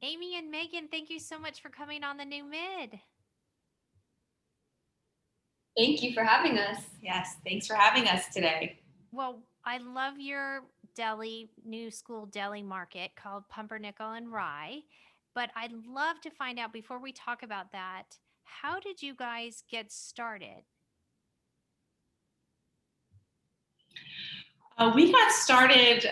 Amy and Megan, thank you so much for coming on the new mid. Thank you for having us. Yes, thanks for having us today. Well, I love your deli, new school deli market called Pumpernickel and Rye. But I'd love to find out before we talk about that, how did you guys get started? We got started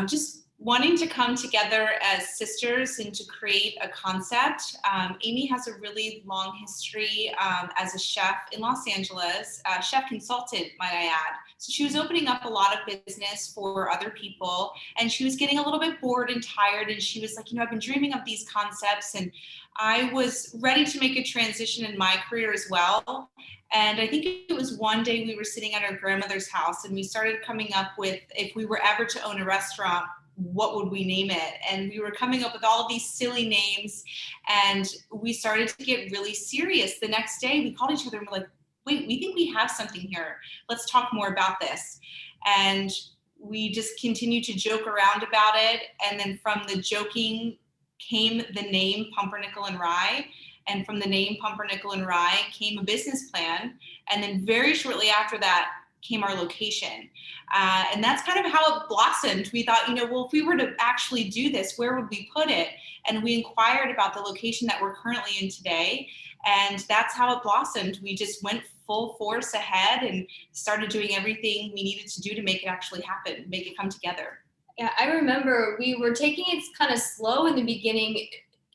just wanting to come together as sisters and to create a concept. Amy has a really long history as a chef in Los Angeles, chef consultant, might I add. So she was opening up a lot of business for other people, and she was getting a little bit bored and tired. And she was like, I've been dreaming of these concepts, and I was ready to make a transition in my career as well. And I think it was one day we were sitting at our grandmother's house and we started coming up with, if we were ever to own a restaurant, what would we name it? And we were coming up with all of these silly names, and we started to get really serious. The next day we called each other and we're like, wait, we think we have something here. Let's talk more about this. And we just continued to joke around about it. And then from the joking came the name Pumpernickel and Rye. And from the name Pumpernickel and Rye came a business plan. And then very shortly after that came our location. And that's kind of how it blossomed. We thought, well, if we were to actually do this, where would we put it? And we inquired about the location that we're currently in today. And that's how it blossomed. We just went full force ahead and started doing everything we needed to do to make it actually happen, make it come together. Yeah, I remember we were taking it kind of slow in the beginning,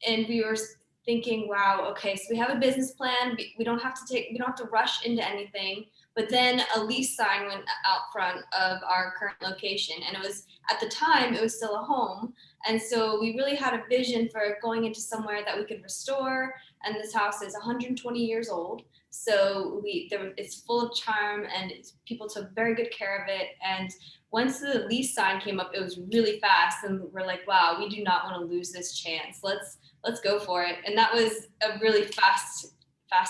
and we were thinking, wow, okay, so we have a business plan. We don't have to rush into anything. But then a lease sign went out front of our current location, and it was, at the time, it was still a home. And so we really had a vision for going into somewhere that we could restore. And this house is 120 years old. So it's full of charm, and people took very good care of it. And once the lease sign came up, it was really fast, and we're like, wow, we do not want to lose this chance. Let's go for it. And that was a really fast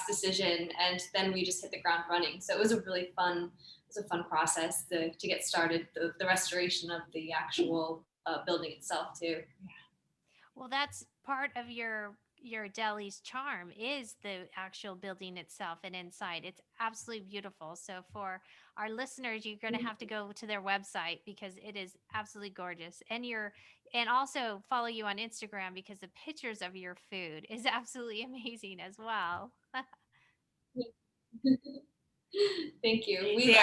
decision, and then we just hit the ground running. So it was a fun process to get started, the restoration of the actual building itself too. Well, that's part of your deli's charm is the actual building itself and inside. It's absolutely beautiful. So for our listeners, you're going to have to go to their website because it is absolutely gorgeous. And also follow you on Instagram because the pictures of your food is absolutely amazing as well. Thank you.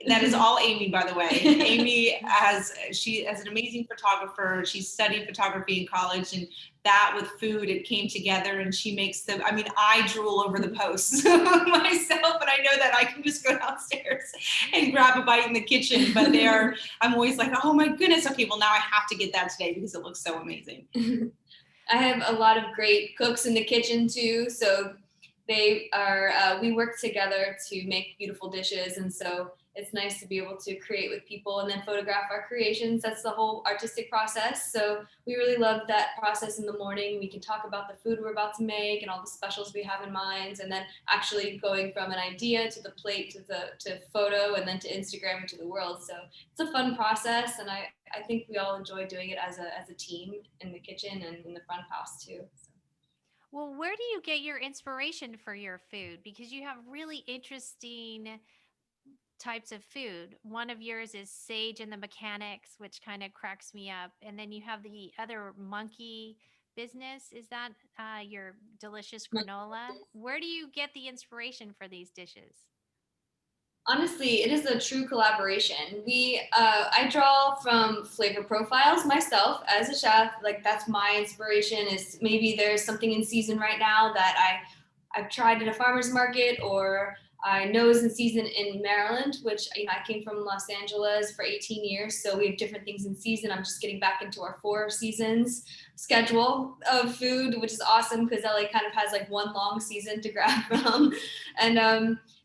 That is all Amy, by the way. Amy she has an amazing photographer. She studied photography in college, and that with food, it came together, and she makes them. I mean, I drool over the posts myself, and I know that I can just go downstairs and grab a bite in the kitchen. But I'm always like, oh my goodness, okay, well now I have to get that today because it looks so amazing. I have a lot of great cooks in the kitchen too, so we work together to make beautiful dishes, and so it's nice to be able to create with people and then photograph our creations. That's the whole artistic process. So we really love that process in the morning. We can talk about the food we're about to make and all the specials we have in mind, and then actually going from an idea to the plate to photo and then to Instagram and to the world. So it's a fun process, and I think we all enjoy doing it as a team in the kitchen and in the front of house too. So. Well, where do you get your inspiration for your food? Because you have really interesting types of food. One of yours is Sage and the Mechanics, which kind of cracks me up. And then you have the other monkey business. Is that your delicious granola? Where do you get the inspiration for these dishes? Honestly, it is a true collaboration. I draw from flavor profiles myself as a chef. Like, that's my inspiration. Is maybe there's something in season right now that I've tried at a farmer's market, or I know is in season in Maryland, which I came from Los Angeles for 18 years, so we have different things in season. I'm just getting back into our 4 seasons schedule of food, which is awesome because LA kind of has like one long season to grab from,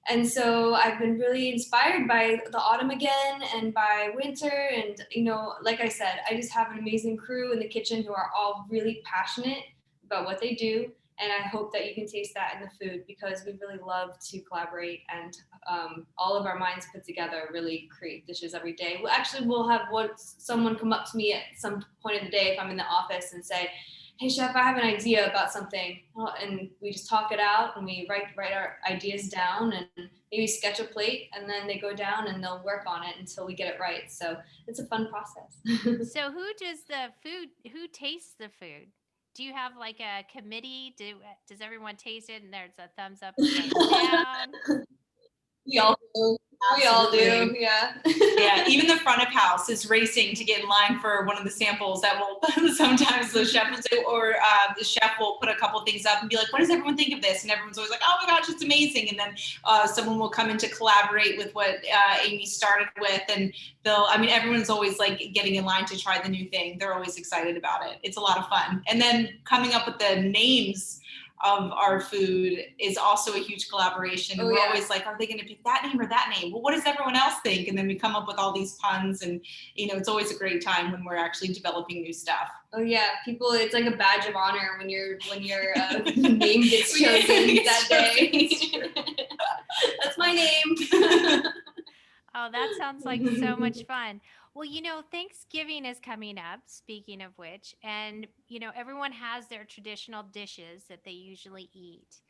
and so I've been really inspired by the autumn again and by winter. And, like I said, I just have an amazing crew in the kitchen who are all really passionate about what they do. And I hope that you can taste that in the food because we really love to collaborate, and all of our minds put together really create dishes every day. We'll have someone come up to me at some point of the day if I'm in the office and say, hey chef, I have an idea about something, and we just talk it out and we write our ideas down and maybe sketch a plate, and then they go down and they'll work on it until we get it right. So it's a fun process. So who does the food? Who tastes the food? Do you have like a committee? Does everyone taste it and there's a thumbs up or thumbs down? We all do. We all do. Absolutely. Yeah. Yeah, even the front of house is racing to get in line for one of the samples that will sometimes the chef will say, or the chef will put a couple things up and be like, what does everyone think of this? And everyone's always like, oh my gosh, it's amazing. And then someone will come in to collaborate with what Amy started with. And everyone's always like getting in line to try the new thing. They're always excited about it. It's a lot of fun. And then coming up with the names of our food is also a huge collaboration. And we're always like, are they going to pick that name or that name? Well, what does everyone else think? And then we come up with all these puns, and it's always a great time when we're actually developing new stuff. Oh yeah, people, it's like a badge of honor when your name gets chosen that day. That's my name. Oh, that sounds like so much fun. Well, Thanksgiving is coming up, speaking of which, and, everyone has their traditional dishes that they usually eat.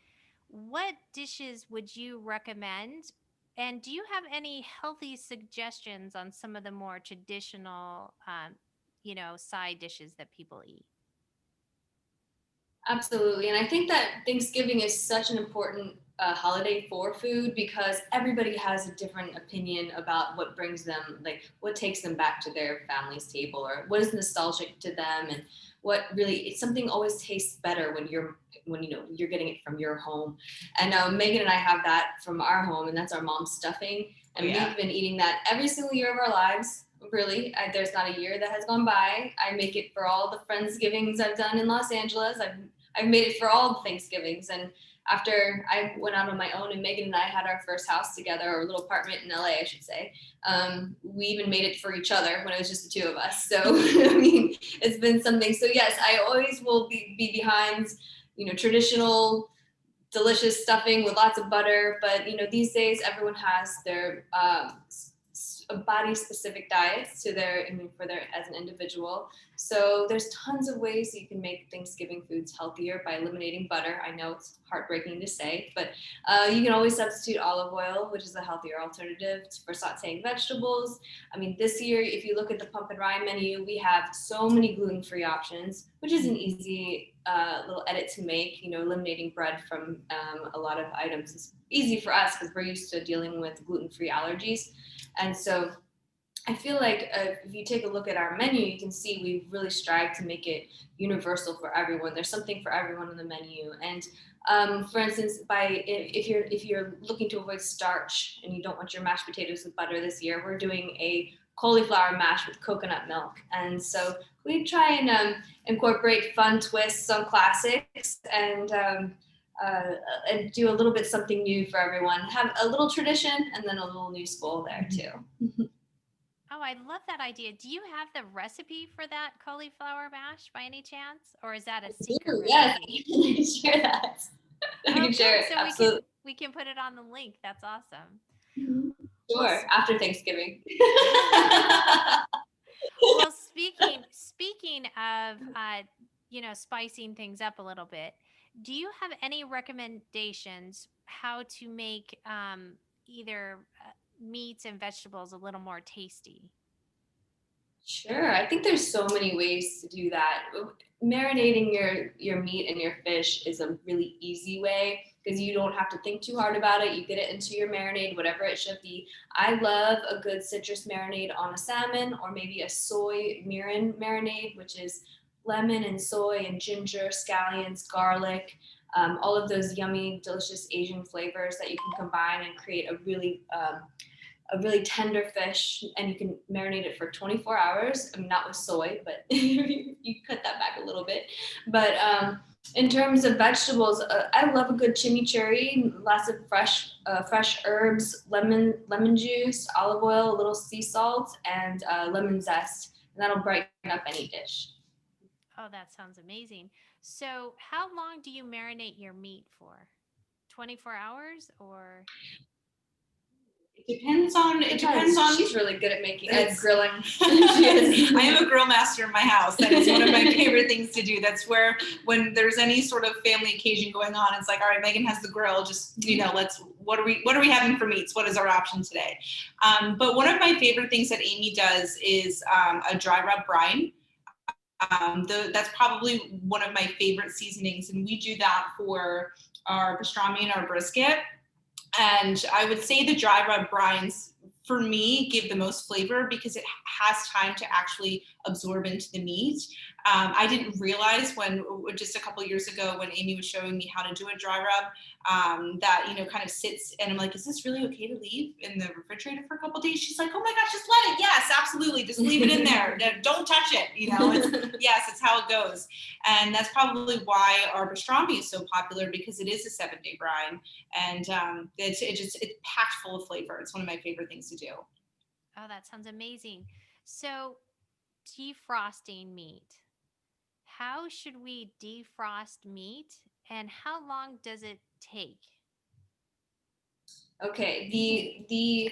What dishes would you recommend? And do you have any healthy suggestions on some of the more traditional, side dishes that people eat? Absolutely. And I think that Thanksgiving is such an important holiday for food because everybody has a different opinion about what brings them, like what takes them back to their family's table or what is nostalgic to them, and what really something always tastes better when you're getting it from your home. And Megan and I have that from our home, and that's our mom's stuffing. And we've been eating that every single year of our lives. Really, there's not a year that has gone by. I make it for all the Friendsgivings I've done in Los Angeles. I've made it for all the Thanksgivings. And after I went out on my own and Megan and I had our first house together, or little apartment in LA, I should say, we even made it for each other when it was just the two of us. So, it's been something. So yes, I always will be behind, traditional, delicious stuffing with lots of butter. But, these days everyone has their body specific diets for their as an individual. So there's tons of ways you can make Thanksgiving foods healthier by eliminating butter. I know it's heartbreaking to say, but you can always substitute olive oil, which is a healthier alternative for sauteing vegetables. This year, if you look at the pump and rye menu, we have so many gluten-free options, which is an easy little edit to make. Eliminating bread from a lot of items is easy for us because we're used to dealing with gluten-free allergies. And so I feel like if you take a look at our menu, you can see we really strive to make it universal for everyone. There's something for everyone on the menu. And for instance, if you're looking to avoid starch and you don't want your mashed potatoes with butter this year, we're doing a cauliflower mash with coconut milk. And so we try and incorporate fun twists on classics and do a little bit something new for everyone. Have a little tradition and then a little new school there too. Oh, I love that idea. Do you have the recipe for that cauliflower mash by any chance? Or is that a secret Yes, recipe? I can share that. I can share it. So Absolutely. we can put it on the link. That's awesome. Sure. Well, After Thanksgiving. well, speaking of spicing things up a little bit, do you have any recommendations how to make either meats and vegetables a little more tasty? Sure. I think there's so many ways to do that. Marinating your meat and your fish is a really easy way because you don't have to think too hard about it. You get it into your marinade, whatever it should be. I love a good citrus marinade on a salmon, or maybe a soy mirin marinade, which is lemon and soy and ginger, scallions, garlic, all of those yummy, delicious Asian flavors that you can combine and create a really tender fish, and you can marinate it for 24 hours. Not with soy, but you cut that back a little bit. But in terms of vegetables, I love a good chimichurri, lots of fresh herbs, lemon juice, olive oil, a little sea salt, and lemon zest, and that'll brighten up any dish. Oh, that sounds amazing. So, how long do you marinate your meat for? 24 hours or? It depends on. She's really good at grilling. I am a grill master in my house. That is one of my favorite things to do. That's where, when there's any sort of family occasion going on, it's like, all right, Megan has the grill. Just, what are we having for meats? What is our option today? But one of my favorite things that Amy does is a dry rub brine. That's probably one of my favorite seasonings, and we do that for our pastrami and our brisket. And I would say the dry rub brines, for me, give the most flavor because it has time to actually absorb into the meat. I didn't realize just a couple of years ago when Amy was showing me how to do a dry rub, that, kind of sits, and I'm like, is this really okay to leave in the refrigerator for a couple of days? She's like, oh my gosh, just let it. Yes, absolutely. Just leave it in there. Don't touch it. It's how it goes. And that's probably why our pastrami is so popular, because it is a 7-day brine, and it's packed full of flavor. It's one of my favorite things to do. Oh, that sounds amazing. So, defrosting meat. How should we defrost meat, and how long does it take? Okay, the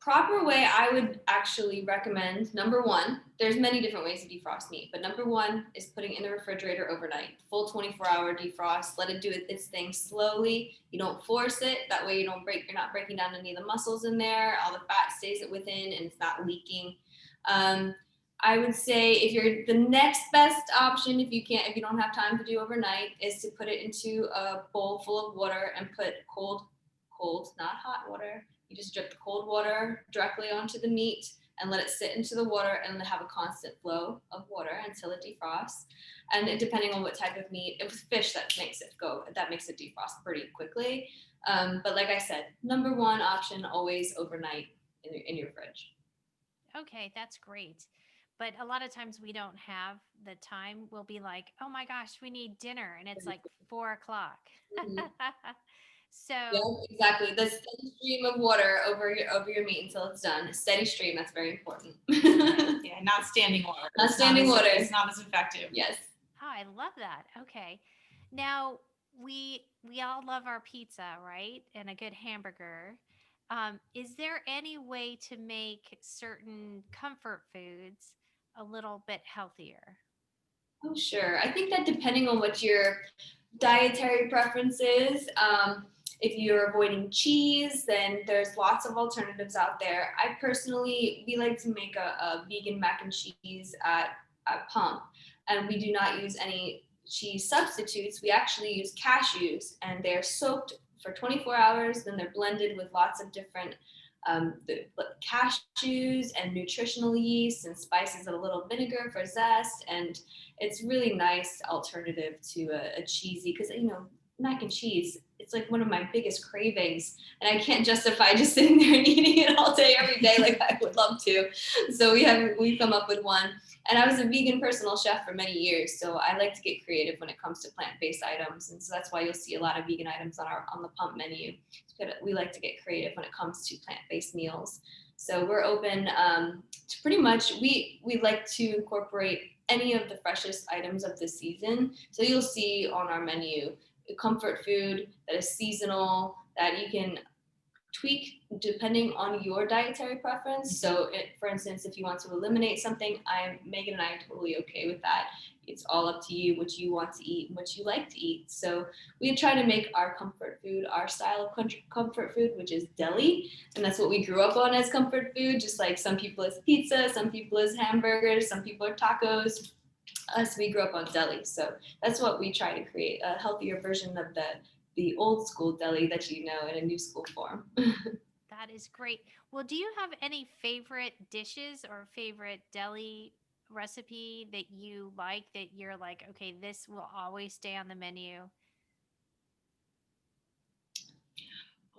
proper way I would actually recommend, number one, there's many different ways to defrost meat, but number one is putting it in the refrigerator overnight. Full 24-hour defrost. Let it do its thing slowly. You don't force it. That way you're not breaking down any of the muscles in there. All the fat stays within and it's not leaking. I would say the next best option, if you don't have time to do overnight, is to put it into a bowl full of water and put cold, not hot water. You just drip the cold water directly onto the meat and let it sit into the water and have a constant flow of water until it defrosts. And depending on what type of meat, it was fish that makes it defrost pretty quickly. But like I said, number one option, always overnight in your fridge. Okay, that's great. But a lot of times we don't have the time. We'll be like, oh my gosh, we need dinner. And it's like 4:00. Mm-hmm. So yeah, exactly. The steady stream of water over your meat until it's done. A steady stream, that's very important. Yeah, not standing water. Not standing water. It's not as effective. Yes. Oh, I love that. Okay. Now we all love our pizza, right? And a good hamburger. Is there any way to make certain comfort foods a little bit healthier? Oh, sure. I think that depending on what your dietary preference is, if you're avoiding cheese, then there's lots of alternatives out there. We like to make a vegan mac and cheese at Pump, and we do not use any cheese substitutes. We actually use cashews, and they're soaked for 24 hours, then they're blended with lots of different cashews and nutritional yeast and spices and a little vinegar for zest, and it's really nice alternative to a cheesy, because mac and cheese, it's like one of my biggest cravings, and I can't justify just sitting there and eating it all day every day like I would love to. So we've come up with one. And I was a vegan personal chef for many years, so I like to get creative when it comes to plant-based items, and so that's why you'll see a lot of vegan items on the Pump menu. We like to get creative when it comes to plant-based meals. So we're open to pretty much, we like to incorporate any of the freshest items of the season. So you'll see on our menu a comfort food that is seasonal, that you can tweak depending on your dietary preference. So for instance, if you want to eliminate something, Megan and I are totally okay with that. It's all up to you what you want to eat and what you like to eat. So we try to make our comfort food our style of comfort food, which is deli. And that's what we grew up on as comfort food, just like some people is pizza, some people is hamburgers, some people are tacos. Us, we grew up on deli. So that's what we try to create, a healthier version of the old school deli that in a new school form. That is great. Well, do you have any favorite dishes or favorite deli recipe that you like, that you're like, okay, this will always stay on the menu?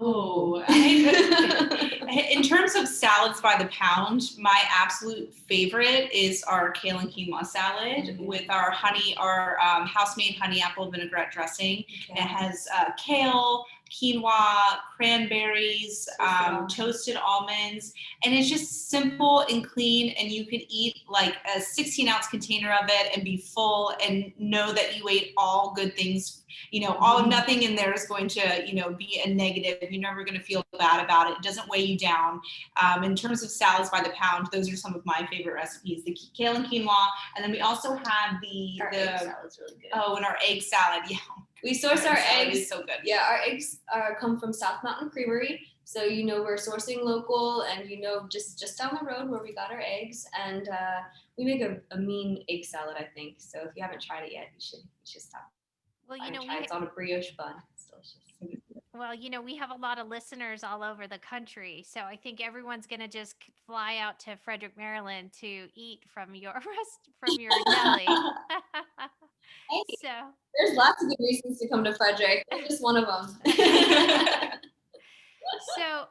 Oh, in terms of salads by the pound, my absolute favorite is our kale and quinoa salad with our house-made honey apple vinaigrette dressing. Okay. It has kale, quinoa, cranberries, toasted almonds, and it's just simple and clean, and you could eat like a 16-ounce container of it and be full and know that you ate all good things. Nothing in there is going to, be a negative. You're never going to feel bad about it. It doesn't weigh you down. In terms of salads by the pound, those are some of my favorite recipes, the kale and quinoa. And then we also have our egg salad's really good. Oh, and our egg salad. Yeah. We source our eggs. It's so good. Yeah, our eggs come from South Mountain Creamery. So, we're sourcing local, and, just down the road where we got our eggs. And we make a mean egg salad, I think. So if you haven't tried it yet, you should stop. Well, it's on a brioche bun. It's delicious. Well, we have a lot of listeners all over the country, so I think everyone's going to just fly out to Frederick, Maryland to eat from your deli. Hey, so there's lots of good reasons to come to Frederick. That's just one of them. So,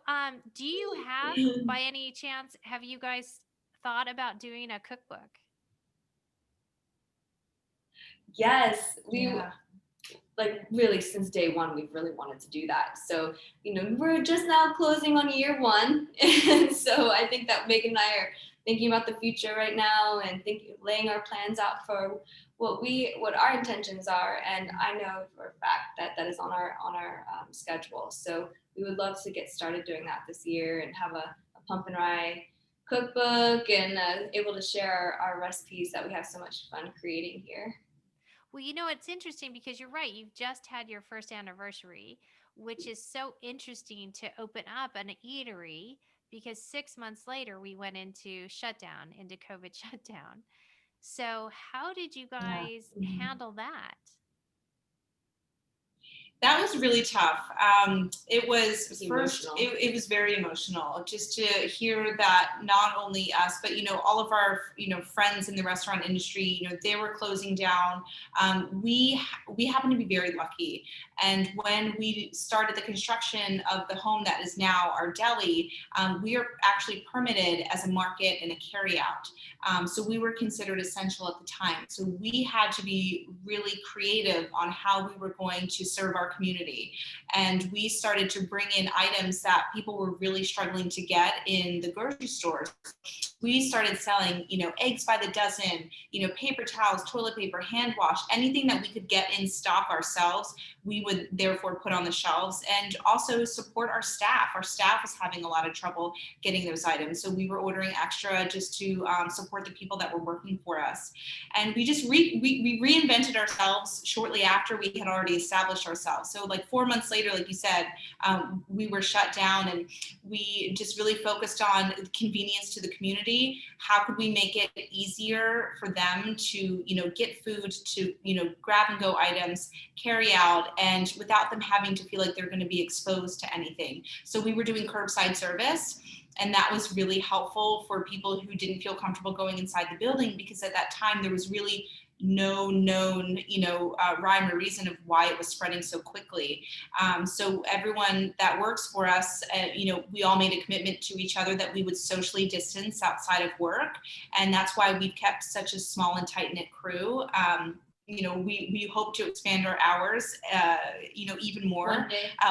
do you have, by any chance, have you guys thought about doing a cookbook? Yes, like really since day one, we've really wanted to do that. So, we're just now closing on year one. And so I think that Megan and I are thinking about the future right now and laying our plans out for what our intentions are. And I know for a fact that is on our schedule. So we would love to get started doing that this year and have a pump and rye cookbook and able to share our recipes that we have so much fun creating here. Well, it's interesting because you're right. You've just had your first anniversary, which is so interesting to open up an eatery because 6 months later we went into COVID shutdown. So how did you guys handle that? That was really tough. It was emotional. It was very emotional just to hear that not only us, but all of our friends in the restaurant industry, they were closing down. We happen to be very lucky, and when we started the construction of the home that is now our deli, we are actually permitted as a market and a carryout. So we were considered essential at the time. So we had to be really creative on how we were going to serve our community. And we started to bring in items that people were really struggling to get in the grocery stores. We started selling, eggs by the dozen, paper towels, toilet paper, hand wash, anything that we could get in stock ourselves, we would therefore put on the shelves, and also support our staff. Our staff was having a lot of trouble getting those items. So we were ordering extra just to support the people that were working for us. And we just we reinvented ourselves shortly after we had already established ourselves. So like 4 months later, like you said, we were shut down, and we just really focused on convenience to the community. How could we make it easier for them to, get food, to, grab and go items, carry out, and without them having to feel like they're going to be exposed to anything. So we were doing curbside service. And that was really helpful for people who didn't feel comfortable going inside the building, because at that time there was really no known, rhyme or reason of why it was spreading so quickly. So everyone that works for us, we all made a commitment to each other that we would socially distance outside of work. And that's why we've kept such a small and tight-knit crew. We hope to expand our hours, even more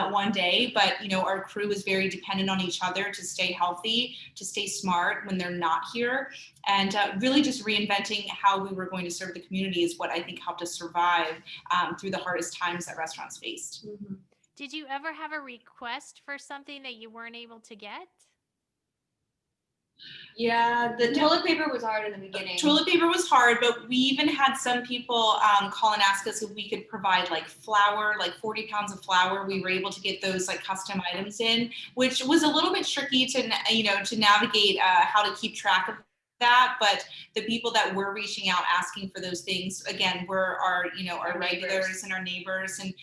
one day. But, our crew is very dependent on each other to stay healthy, to stay smart when they're not here. And really just reinventing how we were going to serve the community is what I think helped us survive through the hardest times that restaurants faced. Mm-hmm. Did you ever have a request for something that you weren't able to get? Yeah, the toilet paper was hard in the beginning. Toilet paper was hard, but we even had some people call and ask us if we could provide like flour, like 40 pounds of flour. We were able to get those like custom items in, which was a little bit tricky to navigate how to keep track of that. But the people that were reaching out asking for those things, again, were our regulars and our neighbors, and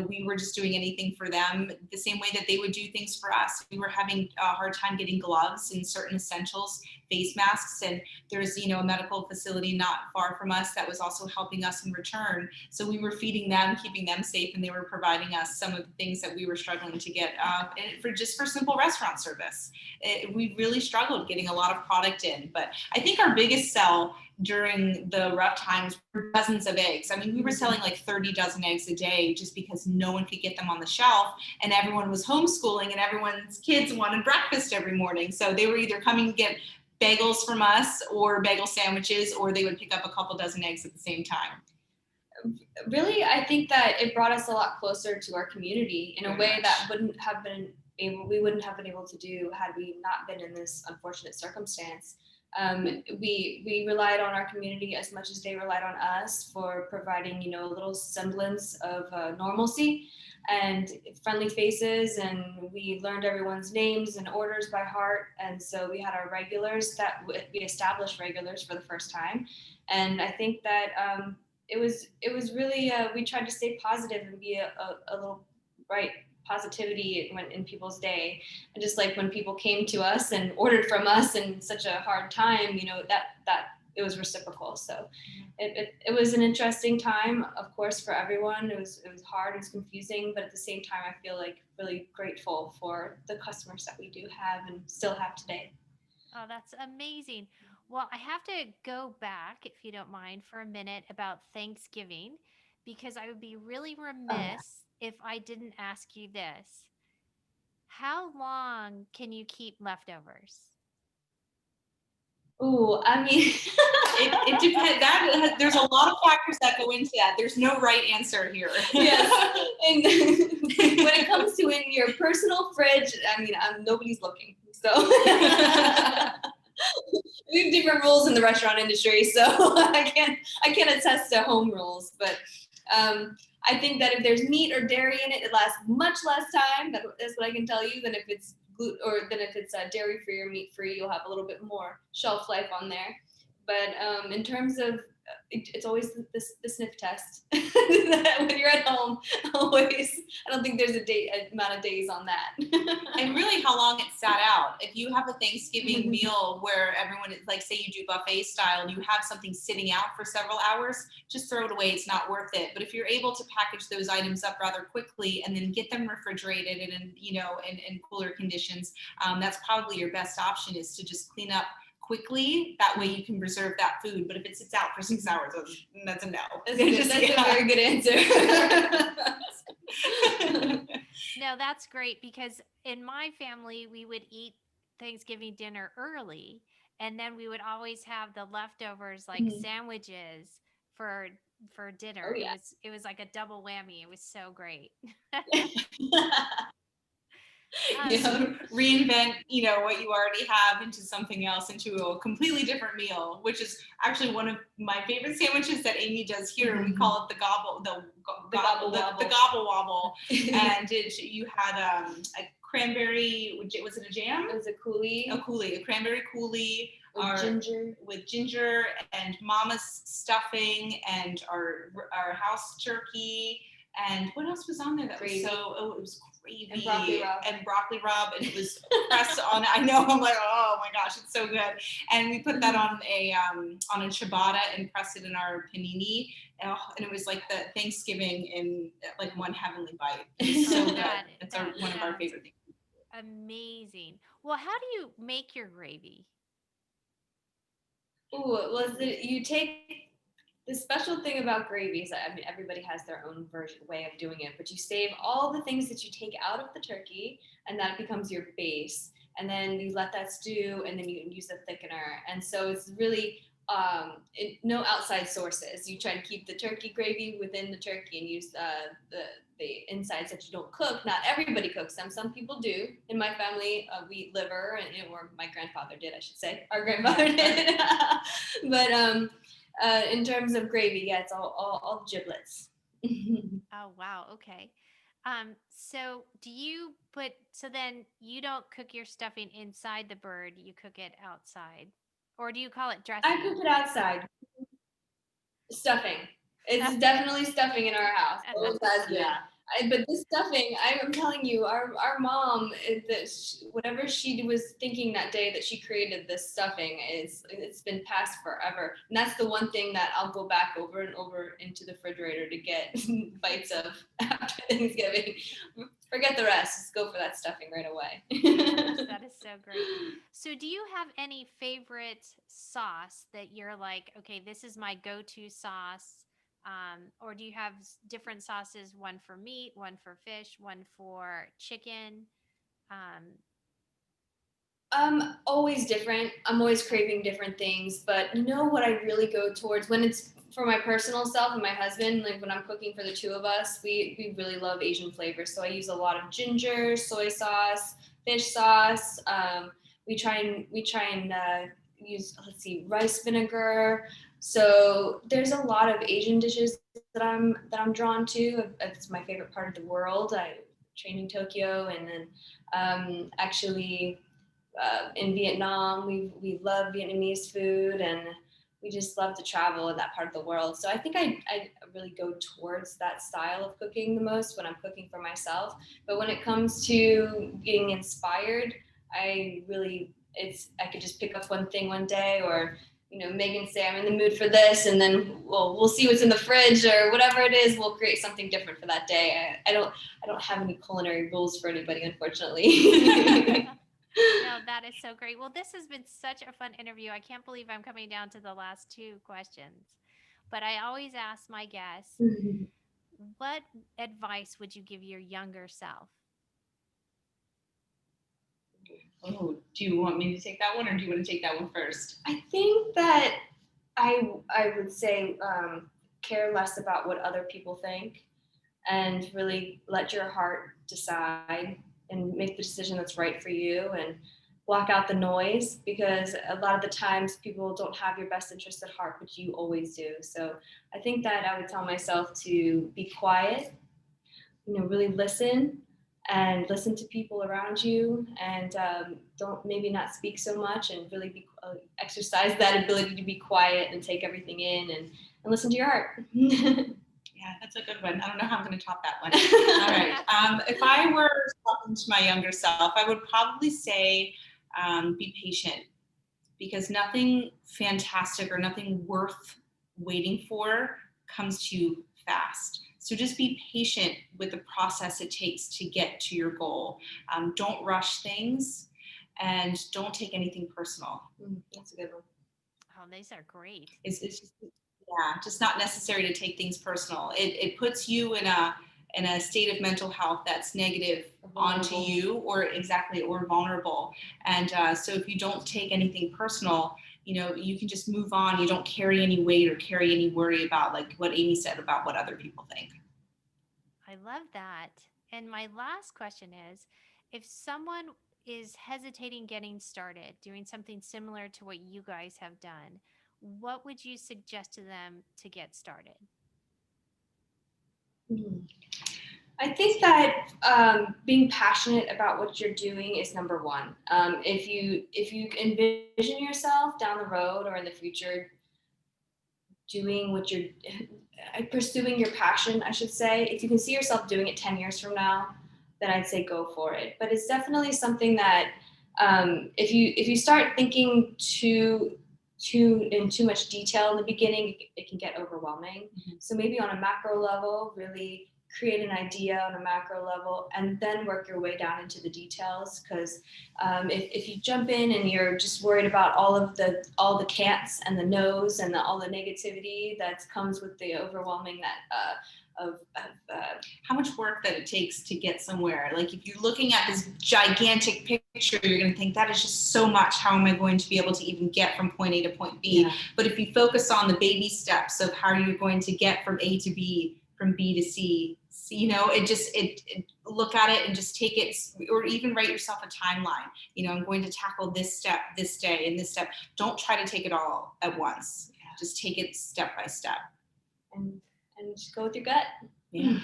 we were just doing anything for them the same way that they would do things for us. We were having a hard time getting gloves and certain essentials, face masks, and there's a medical facility not far from us that was also helping us in return. So we were feeding them, keeping them safe, and they were providing us some of the things that we were struggling to get for simple restaurant service. We really struggled getting a lot of product in, but I think our biggest sell during the rough times were dozens of eggs. I mean, we were selling like 30 dozen eggs a day just because no one could get them on the shelf, and everyone was homeschooling and everyone's kids wanted breakfast every morning. So they were either coming to get bagels from us or bagel sandwiches, or they would pick up a couple dozen eggs at the same time. Really, I think that it brought us a lot closer to our community in a way that we wouldn't have been able to do had we not been in this unfortunate circumstance. We relied on our community as much as they relied on us for providing, a little semblance of normalcy and friendly faces, and we learned everyone's names and orders by heart. And so we had our regulars that we established regulars for the first time. And I think that it was really we tried to stay positive and be a little bright positivity in people's day. And just like when people came to us and ordered from us in such a hard time, that it was reciprocal. So it was an interesting time, of course, for everyone. It was hard, it was confusing, but at the same time, I feel like really grateful for the customers that we do have and still have today. Oh, that's amazing. Well, I have to go back, if you don't mind, for a minute about Thanksgiving, because I would be really Oh, yeah. remiss if I didn't ask you this. How long can you keep leftovers? Ooh, I mean, It depends. There's a lot of factors that go into that. There's no right answer here. yes. And when it comes to in your personal fridge, I mean, nobody's looking. So we have different rules in the restaurant industry, so I can't attest to home rules. But I think that if there's meat or dairy in it, it lasts much less time. That's what I can tell you than if it's than if it's dairy free or meat free. You'll have a little bit more shelf life on there. But in terms of it's always the sniff test when you're at home. Always, I don't think there's a amount of days on that. And really how long it sat out. If you have a Thanksgiving meal where everyone is like, say you do buffet style and you have something sitting out for several hours, just throw it away. It's not worth it. But if you're able to package those items up rather quickly and then get them refrigerated and in cooler conditions, that's probably your best option, is to just clean up quickly. That way you can preserve that food. But if it sits out for 6 hours, that's a no. That's a very good answer. No, that's great, because in my family, we would eat Thanksgiving dinner early, and then we would always have the leftovers, like sandwiches for dinner. Oh yeah. It was like a double whammy. It was so great. Just reinvent, what you already have into something else, into a completely different meal, which is actually one of my favorite sandwiches that Amy does here. We call it the gobble wobble. And you had a cranberry, was it a jam? It was a coulis. A cranberry coulis. With ginger and mama's stuffing and our house turkey. And what else was on there that gravy. was it was gravy and broccoli rub, and it was pressed on. I know, I'm like, oh my gosh, it's so good. And we put that on a ciabatta and pressed it in our panini. And it was like the Thanksgiving in like one heavenly bite. It's so good. It's one of our favorite things. Amazing. Well, how do you make your gravy? You take. The special thing about gravy is that, I mean, everybody has their own way of doing it, but you save all the things that you take out of the turkey, and that becomes your base. And then you let that stew, and then you can use the thickener. And so it's really no outside sources. You try to keep the turkey gravy within the turkey and use the insides that you don't cook. Not everybody cooks them. Some people do. In my family, we eat liver, or my grandfather did, I should say. Our grandfather did. But in terms of gravy, yeah, it's all giblets. Oh, wow. Okay. So then you don't cook your stuffing inside the bird, you cook it outside. Or do you call it dressing? I cook it outside. Stuffing. It's definitely stuffing in our house. Always has been. But this stuffing, I'm telling you, our mom, whatever she was thinking that day that she created this stuffing it's been passed forever. And that's the one thing that I'll go back over and over into the refrigerator to get bites of after Thanksgiving. Forget the rest. Just go for that stuffing right Yes, away. that is so great. So, do you have any favorite sauce that you're like, okay, this is my go-to sauce? Or do you have different sauces, one for meat, one for fish, one for chicken? Um, Always different. I'm always craving different things, but you know what I really go towards when it's for my personal self and my husband, like when I'm cooking for the two of us, we really love Asian flavors. So I use a lot of ginger, soy sauce, fish sauce. We try and use, let's see, rice vinegar. So there's a lot of Asian dishes that I'm drawn to. It's my favorite part of the world. I trained in Tokyo, and then actually in Vietnam. We love Vietnamese food, and we just love to travel in that part of the world. So I think I really go towards that style of cooking the most when I'm cooking for myself. But when it comes to getting inspired, I could just pick up one thing one day, or Megan say I'm in the mood for this, and then we'll see what's in the fridge or whatever it is. We'll create something different for that day. I don't have any culinary rules for anybody, unfortunately. no, that is so great. Well, this has been such a fun interview. I can't believe I'm coming down to the last two questions. But I always ask my guests, what advice would you give your younger self? Oh, do you want me to take that one, or do you want to take that one first? I think that I would say care less about what other people think, and really let your heart decide and make the decision that's right for you, and block out the noise, because a lot of the times people don't have your best interest at heart, but you always do. So I think that I would tell myself to be quiet, really listen to people around you, and don't maybe not speak so much, and really exercise that ability to be quiet and take everything in, and listen to your heart. Yeah, that's a good one. I don't know how I'm going to top that one. All right. If I were talking to my younger self, I would probably say be patient, because nothing fantastic or nothing worth waiting for comes to you fast. So just be patient with the process it takes to get to your goal. Don't rush things, and don't take anything personal. That's a good one. Oh, these are great. It's just, yeah, just not necessary to take things personal. It puts you in a state of mental health that's negative onto you, or vulnerable. And so if you don't take anything personal, you can just move on. You don't carry any weight or carry any worry about, like what Amy said, about what other people think. I love that. And my last question is, if someone is hesitating getting started, doing something similar to what you guys have done, what would you suggest to them to get started? Mhm. I think that being passionate about what you're doing is number one. If you envision yourself down the road or in the future doing what you're pursuing your passion, I should say, if you can see yourself doing it 10 years from now, then I'd say go for it. But it's definitely something that if you start thinking too much detail in the beginning, it can get overwhelming. Mhm. So maybe on a macro level, really create an idea on a macro level, and then work your way down into the details. Because if you jump in and you're just worried about all the can'ts and the no's and all the negativity that comes with the overwhelming that How much work that it takes to get somewhere. Like if you're looking at this gigantic picture, you're going to think that is just so much. How am I going to be able to even get from point A to point B? Yeah. But if you focus on the baby steps of how you're going to get from A to B, from B to C, it look at it and just take it, or even write yourself a timeline. I'm going to tackle this step this day and this step. Don't try to take it all at once. Just take it step by step. And just go with your gut. Yeah.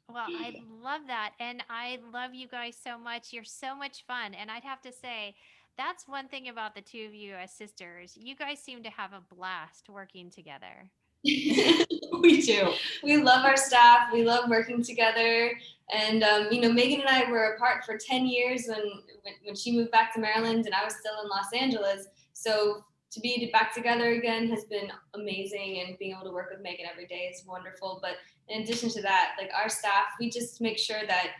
Well, I love that. And I love you guys so much. You're so much fun. And I'd have to say, that's one thing about the two of you as sisters. You guys seem to have a blast working together. We do. We love our staff. We love working together. And Megan and I were apart for 10 years when she moved back to Maryland and I was still in Los Angeles. So to be back together again has been amazing, and being able to work with Megan every day is wonderful. But in addition to that, like our staff, we just make sure that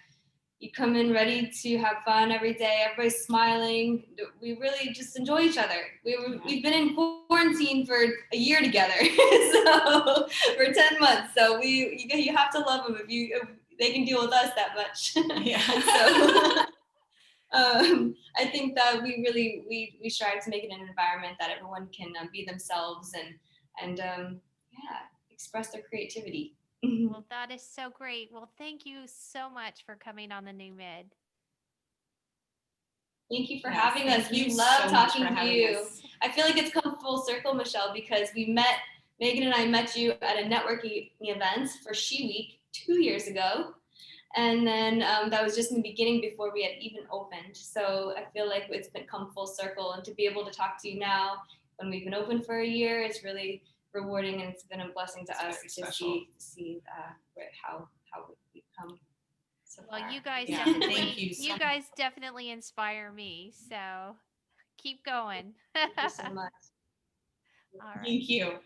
you come in ready to have fun every day. Everybody's smiling. We really just enjoy each other. We've been in quarantine for a year together, so for 10 months. So you have to love them if they can deal with us that much. Yeah. So I think that we strive to make it an environment that everyone can be themselves and express their creativity. Well, that is so great. Well, thank you so much for coming on the new mid. Thank you for Yes, having us. thank We you love so much talking for to having you. us. I feel like it's come full circle, Michelle, because Megan and I met you at a networking event for She Week 2 years ago. And then that was just in the beginning before we had even opened. So I feel like it's been come full circle. And to be able to talk to you now when we've been open for a year is really rewarding, and it's been a blessing to us to see how we've come so far. Well, you guys Yeah, definitely thank you so you guys definitely inspire me. So keep going. Thank you so much. All right. Thank you.